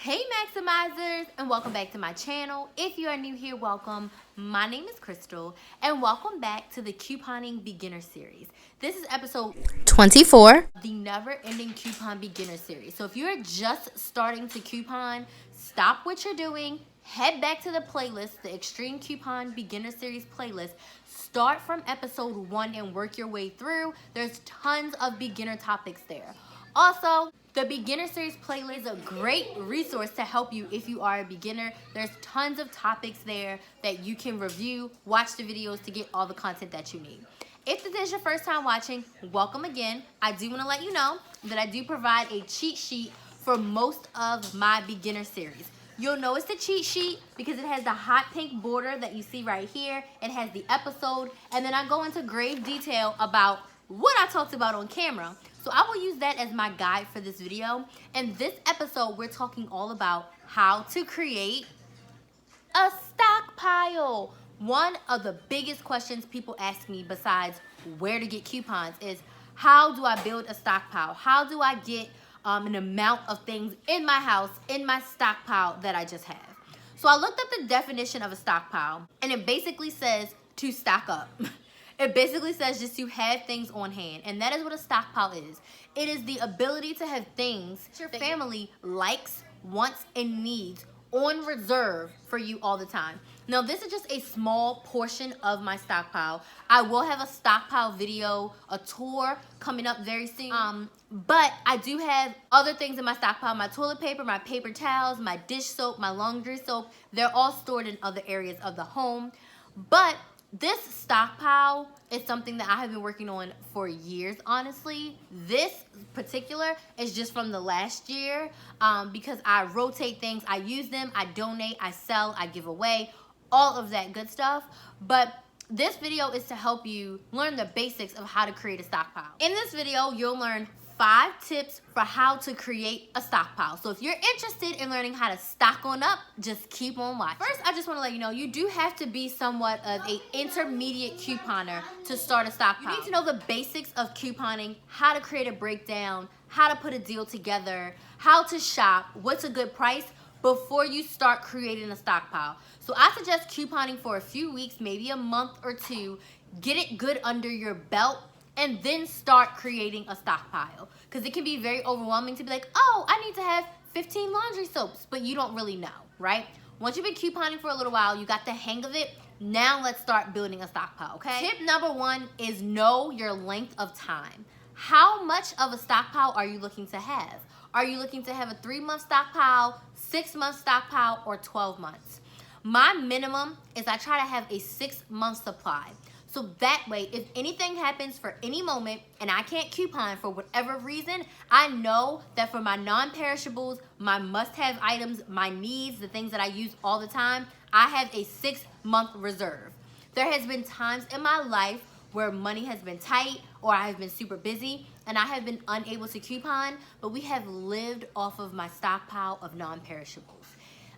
Hey Maximizers, and welcome back to my channel. If you are new here, welcome. My name is Crystal, and welcome back to the Couponing Beginner Series. This is episode 24, the never-ending coupon beginner series. So if you're just starting to coupon, stop what you're doing, head back to the playlist, the Extreme Coupon Beginner Series playlist. Start from episode 1 and work your way through. There's tons of beginner topics there. Also, the Beginner Series playlist is a great resource to help you if you are a beginner. There's tons of topics there that you can review, watch the videos to get all the content that you need. If this is your first time watching, welcome again. I do want to let you know that I do provide a cheat sheet for most of my beginner series. You'll know it's the cheat sheet because it has the hot pink border that you see right here. It has the episode, and then I go into grave detail about what I talked about on camera. So I will use that as my guide for this video. In this episode, we're talking all about how to create a stockpile. One of the biggest questions people ask me besides where to get coupons is, how do I build a stockpile? How do I get an amount of things in my house, in my stockpile that I just have? So I looked up the definition of a stockpile, and it basically says to stock up. It basically says just to have things on hand, and that is what a stockpile is. It is the ability to have things your family likes, wants, and needs on reserve for you all the time. Now, this is just a small portion of my stockpile. I will have a stockpile video, a tour coming up very soon. But I do have other things in my stockpile: my toilet paper, my paper towels, my dish soap, my laundry soap. They're all stored in other areas of the home. But this stockpile is something that I have been working on for years, honestly. This particular is just from the last year because I rotate things. I use them, I donate, I sell, I give away, all of that good stuff. But this video is to help you learn the basics of how to create a stockpile. In this video, you'll learn 5 tips for how to create a stockpile. So if you're interested in learning how to stock on up, just keep on watching. First, I just want to let you know, you do have to be somewhat of an intermediate couponer to start a stockpile. You need to know the basics of couponing, how to create a breakdown, how to put a deal together, how to shop, what's a good price before you start creating a stockpile. So I suggest couponing for a few weeks, maybe a month or 2, get it good under your belt, and then start creating a stockpile. Because it can be very overwhelming to be like, oh, I need to have 15 laundry soaps, but you don't really know, right? Once you've been couponing for a little while, you got the hang of it, now let's start building a stockpile, okay? Tip number 1 is know your length of time. How much of a stockpile are you looking to have? Are you looking to have a 3-month stockpile, 6-month stockpile, or 12 months? My minimum is I try to have a 6-month supply. So that way, if anything happens for any moment and I can't coupon for whatever reason, I know that for my non-perishables, my must-have items, my needs, the things that I use all the time, I have a 6-month reserve. There has been times in my life where money has been tight or I have been super busy and I have been unable to coupon, but we have lived off of my stockpile of non-perishables.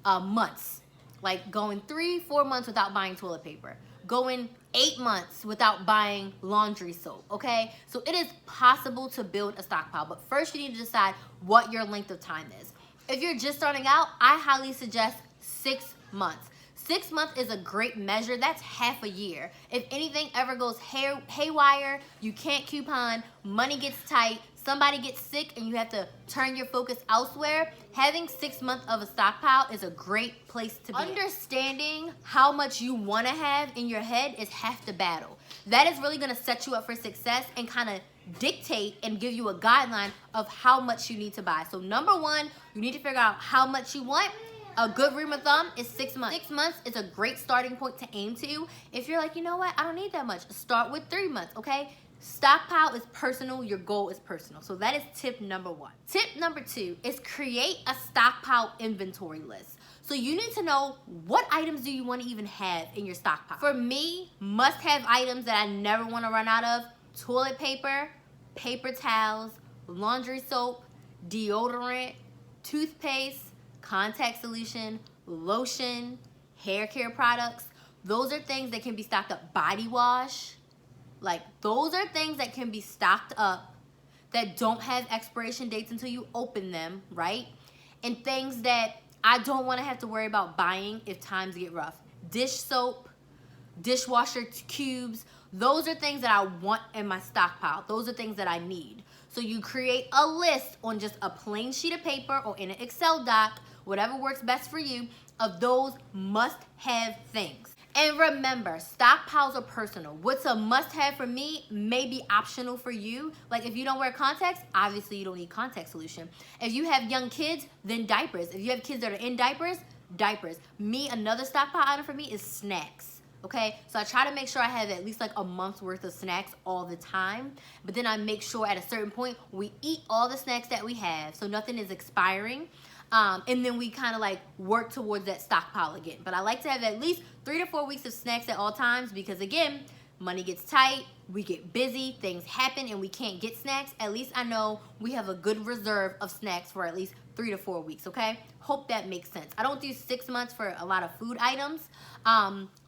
Months, like going 3-4 months without buying toilet paper, going 8 months without buying laundry soap, okay? So it is possible to build a stockpile, but first you need to decide what your length of time is. If you're just starting out, I highly suggest 6 months. 6 months is a great measure. That's half a year. If anything ever goes haywire, you can't coupon, money gets tight, somebody gets sick and you have to turn your focus elsewhere, having 6 months of a stockpile is a great place to be. Understanding how much you want to have in your head is half the battle. That is really going to set you up for success and kind of dictate and give you a guideline of how much you need to buy. So number 1, you need to figure out how much you want. A good rule of thumb is 6 months. 6 months is a great starting point to aim to. If you're like, you know what, I don't need that much, start with 3 months, okay? Stockpile is personal, your goal is personal. So that is tip number 1. Tip number 2 is create a stockpile inventory list. So you need to know what items do you want to even have in your stockpile. For me, must-have items that I never want to run out of: toilet paper, paper towels, laundry soap, deodorant, toothpaste, contact solution, lotion, hair care products. Those are things that can be stocked up. Body wash. Like, those are things that can be stocked up that don't have expiration dates until you open them, right? and things that I don't want to have to worry about buying if times get rough. Dish soap, dishwasher cubes, those are things that I want in my stockpile. Those are things that I need. So you create a list on just a plain sheet of paper or in an Excel doc, whatever works best for you, of those must-have things. And remember, stockpiles are personal. What's a must-have for me may be optional for you. Like if you don't wear contacts, obviously you don't need contact solution. If you have young kids, then diapers. If you have kids that are in diapers, diapers. Another stockpile item for me is snacks. Okay, so I try to make sure I have at least like a month's worth of snacks all the time. But then I make sure at a certain point we eat all the snacks that we have, so nothing is expiring. And then we kind of like work towards that stockpile again. But I like to have at least 3 to 4 weeks of snacks at all times because again, money gets tight, we get busy, things happen, and we can't get snacks. At least I know we have a good reserve of snacks for at least 3 to 4 weeks, okay? Hope that makes sense. I don't do 6 months for a lot of food items,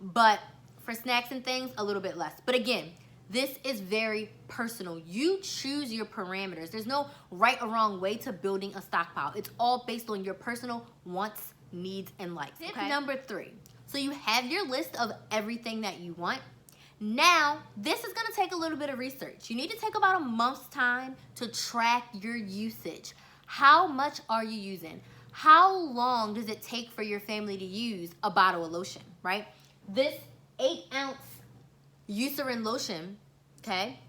but for snacks and things, a little bit less. But again, this is very personal. You choose your parameters. There's no right or wrong way to building a stockpile. It's all based on your personal wants, needs, and likes. Okay? Tip number 3. So you have your list of everything that you want. Now, this is gonna take a little bit of research. You need to take about a month's time to track your usage. How much are you using? How long does it take for your family to use a bottle of lotion, right? This 8-ounce Eucerin lotion, okay?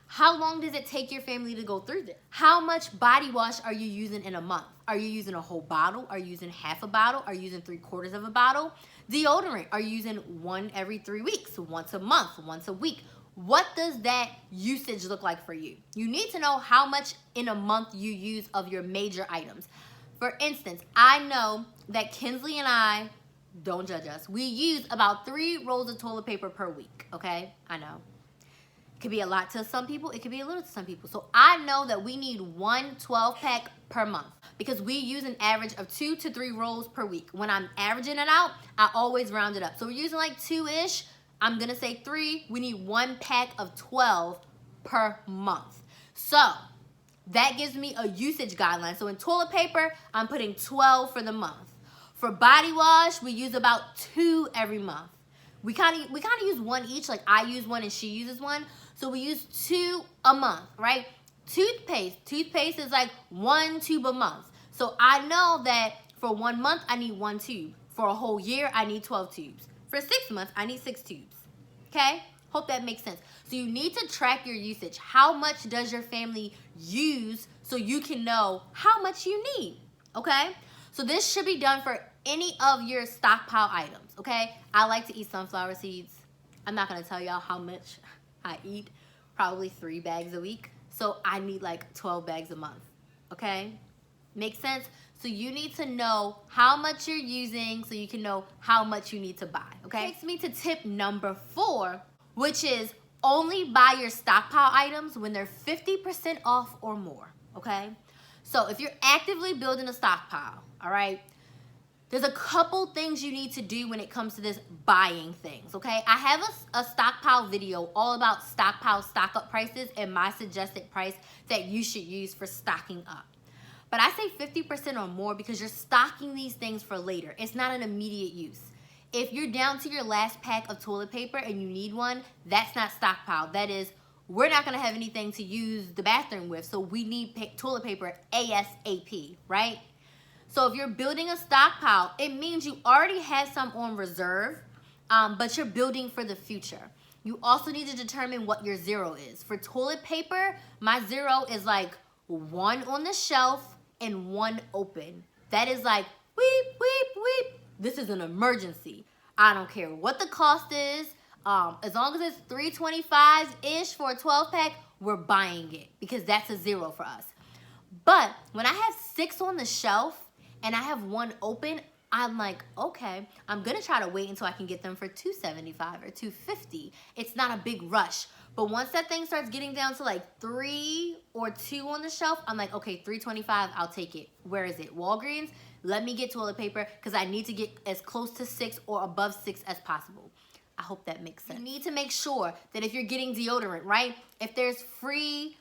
How long does it take your family to go through this? How much body wash are you using in a month? Are you using a whole bottle? Are you using half a bottle? Are you using 3/4 of a bottle? Deodorant, are you using one every 3 weeks, once a month, once a week? What does that usage look like for you? You need to know how much in a month you use of your major items. For instance, I know that Kinsley and I, don't judge us, we use about 3 rolls of toilet paper per week, okay? I know. It could be a lot to some people, it could be a little to some people. So I know that we need 1 12-pack per month because we use an average of 2 to 3 rolls per week. When I'm averaging it out, I always round it up. So we're using like 2-ish. I'm gonna say 3. We need 1 pack of 12 per month. So that gives me a usage guideline. So in toilet paper, I'm putting 12 for the month. For body wash, we use about 2 every month. We kind of use 1 each, like I use 1 and she uses 1. So we use 2 a month, right? Toothpaste is like 1 tube a month. So I know that for 1 month, I need 1 tube. For a whole year, I need 12 tubes. For 6 months, I need 6 tubes, okay? Hope that makes sense. So you need to track your usage. How much does your family use so you can know how much you need, okay? So this should be done for any of your stockpile items, okay? I like to eat sunflower seeds. I'm not gonna tell y'all how much I eat, probably 3 bags a week. So I need like 12 bags a month, okay? Make sense? So you need to know how much you're using so you can know how much you need to buy, okay? Takes me to tip number 4, which is only buy your stockpile items when they're 50% off or more, okay? So if you're actively building a stockpile, all right, there's a couple things you need to do when it comes to this buying things, okay? I have a stockpile video all about stockpile stock up prices and my suggested price that you should use for stocking up. But I say 50% or more because you're stocking these things for later. It's not an immediate use. If you're down to your last pack of toilet paper and you need one, that's not stockpile. That is, we're not gonna have anything to use the bathroom with, so we need toilet paper ASAP, right? So if you're building a stockpile, it means you already have some on reserve, but you're building for the future. You also need to determine what your zero is. For toilet paper, my zero is like 1 on the shelf and 1 open. That is like, weep, weep, weep. This is an emergency. I don't care what the cost is. As long as it's $3.25-ish for a 12-pack, we're buying it because that's a zero for us. But when I have 6 on the shelf and I have 1 open, I'm like, okay, I'm gonna try to wait until I can get them for $2.75 or $2.50. It's not a big rush. But once that thing starts getting down to like 3 or 2 on the shelf, I'm like, okay, $3.25, I'll take it. Where is it? Walgreens? Let me get toilet paper because I need to get as close to 6 or above 6 as possible. I hope that makes sense. You need to make sure that if you're getting deodorant, right? If there's free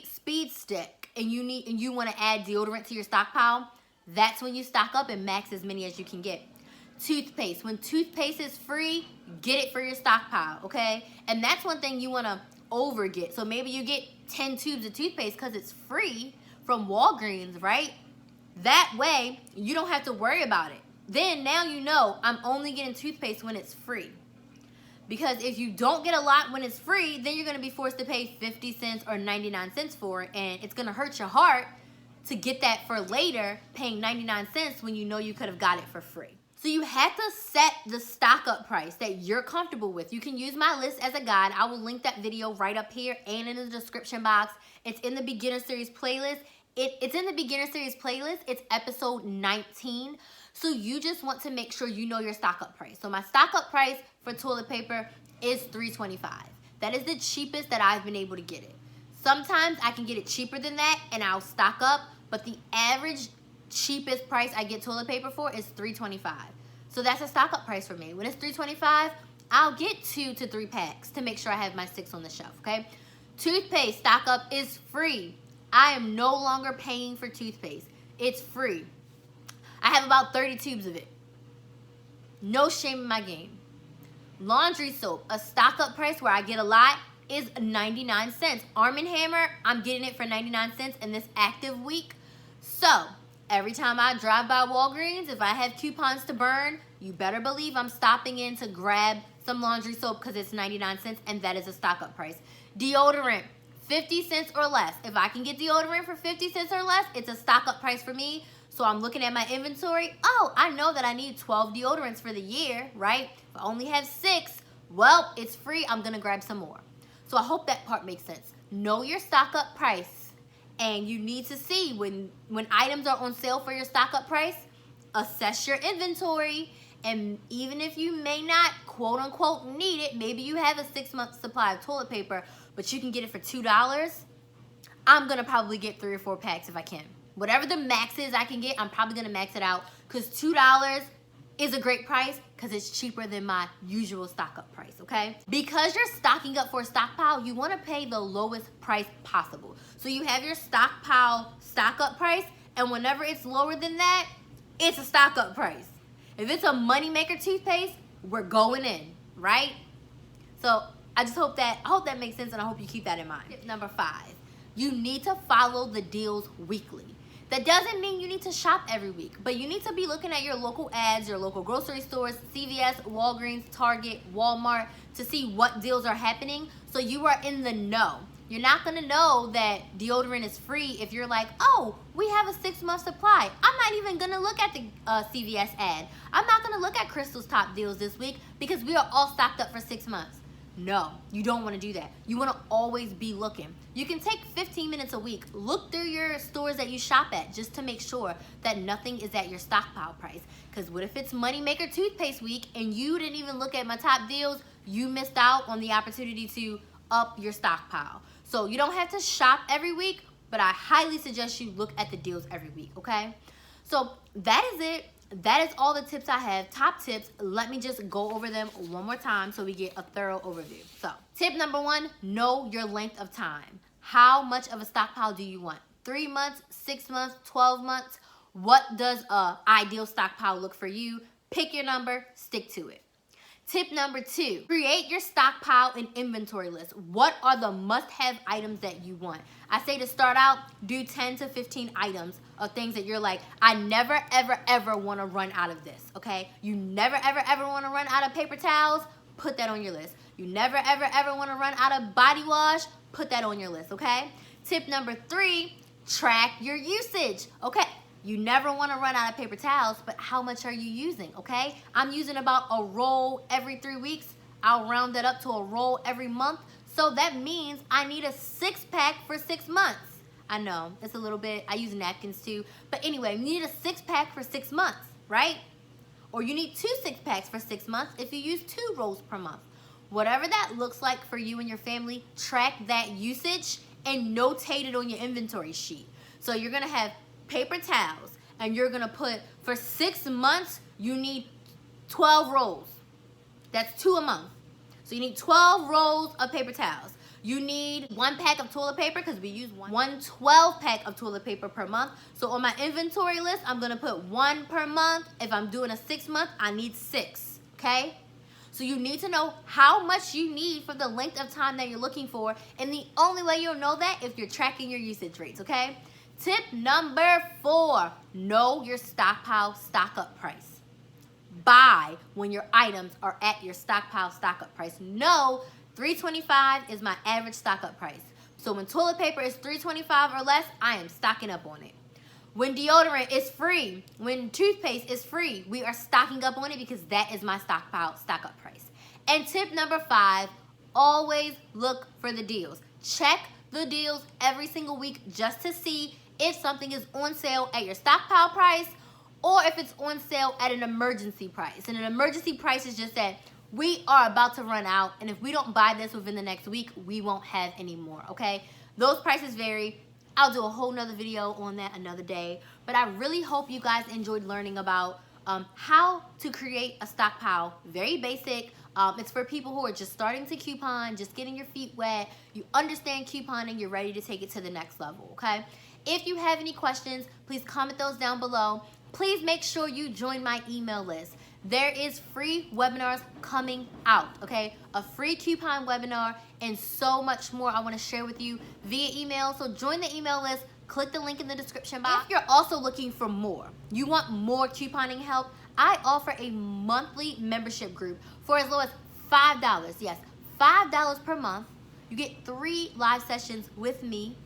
speed stick and you want to add deodorant to your stockpile, that's when you stock up and max as many as you can get. Toothpaste. When toothpaste is free, get it for your stockpile, okay? And that's one thing you want to overget. So maybe you get 10 tubes of toothpaste because it's free from Walgreens, right? That way, you don't have to worry about it. Then now you know I'm only getting toothpaste when it's free. Because if you don't get a lot when it's free, then you're going to be forced to pay 50 cents or 99 cents for it. And it's going to hurt your heart to get that for later, paying 99 cents when you know you could have got it for free. So you have to set the stock up price that you're comfortable with. You can use my list as a guide. I will link that video right up here and in the description box. It's in the beginner series playlist. It's in the beginner series playlist. It's episode 19. So you just want to make sure you know your stock up price. So my stock up price for toilet paper is $3.25. That is the cheapest that I've been able to get it. Sometimes I can get it cheaper than that and I'll stock up, but the average cheapest price I get toilet paper for is $3.25. So that's a stock up price for me. When it's $3.25, I'll get 2 to 3 packs to make sure I have my 6 on the shelf, okay? Toothpaste stock up is free. I am no longer paying for toothpaste. It's free. I have about 30 tubes of it. No shame in my game. Laundry soap, a stock up price where I get a lot is 99 cents. Arm & Hammer, I'm getting it for 99 cents in this active week. So, every time I drive by Walgreens, if I have coupons to burn, you better believe I'm stopping in to grab some laundry soap because it's 99 cents and that is a stock up price. Deodorant, 50 cents or less. If I can get deodorant for 50 cents or less, it's a stock up price for me. So I'm looking at my inventory. Oh, I know that I need 12 deodorants for the year, right? If I only have 6, well, it's free. I'm going to grab some more. So I hope that part makes sense. Know your stock up price. And you need to see when items are on sale for your stock up price, assess your inventory. And even if you may not, quote unquote, need it, maybe you have a 6-month supply of toilet paper, but you can get it for $2, I'm going to probably get 3 or 4 packs if I can. Whatever the max is I can get, I'm probably going to max it out because $2 is a great price because it's cheaper than my usual stock up price, okay? Because you're stocking up for a stockpile, you want to pay the lowest price possible. So you have your stockpile stock up price, and whenever it's lower than that, it's a stock up price. If it's a moneymaker toothpaste, we're going in, right? So I hope that makes sense, and I hope you keep that in mind. Tip number 5, you need to follow the deals weekly. That doesn't mean you need to shop every week, but you need to be looking at your local ads, your local grocery stores, CVS, Walgreens, Target, Walmart, to see what deals are happening so you are in the know. You're not going to know that deodorant is free if you're like, oh, we have a 6-month supply. I'm not even going to look at the CVS ad. I'm not going to look at Crystal's top deals this week because we are all stocked up for 6 months. No, you don't want to do that. You want to always be looking. You can take 15 minutes a week. Look through your stores that you shop at just to make sure that nothing is at your stockpile price. Because what if it's Moneymaker Toothpaste Week and you didn't even look at my top deals? You missed out on the opportunity to up your stockpile. So you don't have to shop every week, but I highly suggest you look at the deals every week, okay? So that is it. That is all the tips I have. Top tips. Let me just go over them one more time so we get a thorough overview. So tip number 1, know your length of time. How much of a stockpile do you want? 3 months, 6 months, 12 months? What does a ideal stockpile look for you? Pick your number, stick to it. Tip number 2, create your stockpile and inventory list. What are the must-have items that you want? I say to start out, do 10 to 15 items of things that you're like, I never, ever, ever want to run out of this, okay? You never, ever, ever want to run out of paper towels? Put that on your list. You never, ever, ever want to run out of body wash? Put that on your list, okay? Tip number 3, track your usage, okay? You never want to run out of paper towels, but how much are you using, okay? I'm using about a roll every 3 weeks. I'll round that up to a roll every month. So that means I need a 6-pack for 6 months. I know, it's a little bit, I use napkins too. But anyway, you need a 6-pack for 6 months, right? Or you need 2 6-packs for 6 months if you use 2 rolls per month. Whatever that looks like for you and your family, track that usage and notate it on your inventory sheet. So you're gonna have paper towels and you're gonna put, for 6 months, you need 12 rolls. That's 2 a month. So you need 12 rolls of paper towels. You need 1 pack of toilet paper because we use one 12 pack of toilet paper per month. So on my inventory list, I'm gonna put 1 per month. If I'm doing a 6 month, I need 6, okay? So you need to know how much you need for the length of time that you're looking for. And the only way you'll know that if you're tracking your usage rates, okay? Tip number 4, know your stockpile stock-up price. Buy when your items are at your stockpile stock-up price. No, $3.25 is my average stock-up price. So when toilet paper is $3.25 or less, I am stocking up on it. When deodorant is free, when toothpaste is free, we are stocking up on it because that is my stockpile stock-up price. And tip number 5, always look for the deals. Check the deals every single week just to see if something is on sale at your stockpile price or if it's on sale at an emergency price. And an emergency price is just that we are about to run out, and if we don't buy this within the next week, we won't have any more, okay? Those prices vary. I'll do a whole nother video on that another day, but I really hope you guys enjoyed learning about how to create a stockpile. Very basic. It's for people who are just starting to coupon, just getting your feet wet. You understand couponing, you're ready to take it to the next level, okay? If you have any questions, please comment those down below. Please make sure you join my email list. There is free webinars coming out, okay? A free coupon webinar and so much more I want to share with you via email. So join the email list, click the link in the description box. If you're also looking for more, you want more couponing help, I offer a monthly membership group for as low as $5. Yes, $5 per month. You get 3 live sessions with me.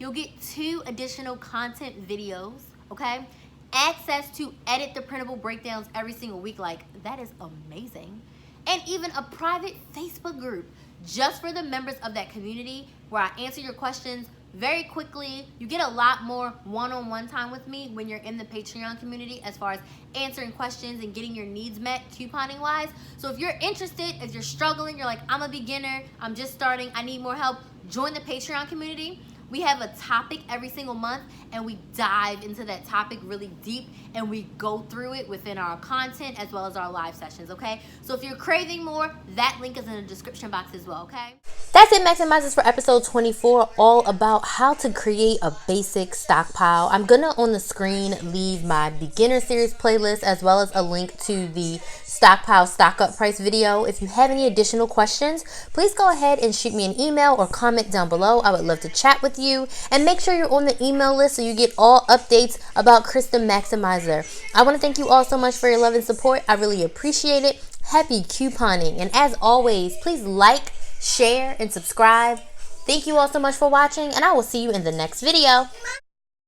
You'll get 2 additional content videos, okay? Access to edit the printable breakdowns every single week. Like, that is amazing. And even a private Facebook group just for the members of that community where I answer your questions very quickly. You get a lot more one-on-one time with me when you're in the Patreon community as far as answering questions and getting your needs met couponing wise. So if you're interested, if you're struggling, you're like, I'm a beginner, I'm just starting, I need more help, join the Patreon community. We have a topic every single month and we dive into that topic really deep and we go through it within our content as well as our live sessions, okay? So if you're craving more, that link is in the description box as well, okay? That's it, Maximizers, for episode 24, all about how to create a basic stockpile. I'm gonna on the screen leave my beginner series playlist as well as a link to the stockpile stock up price video. If you have any additional questions, please go ahead and shoot me an email or comment down below. I would love to chat with you, and make sure you're on the email list so you get all updates about Krista Maximizer. I want to thank you all so much for your love and support. I really appreciate it. Happy couponing, and as always, please like, share, and subscribe. Thank you all so much for watching, and I will see you in the next video.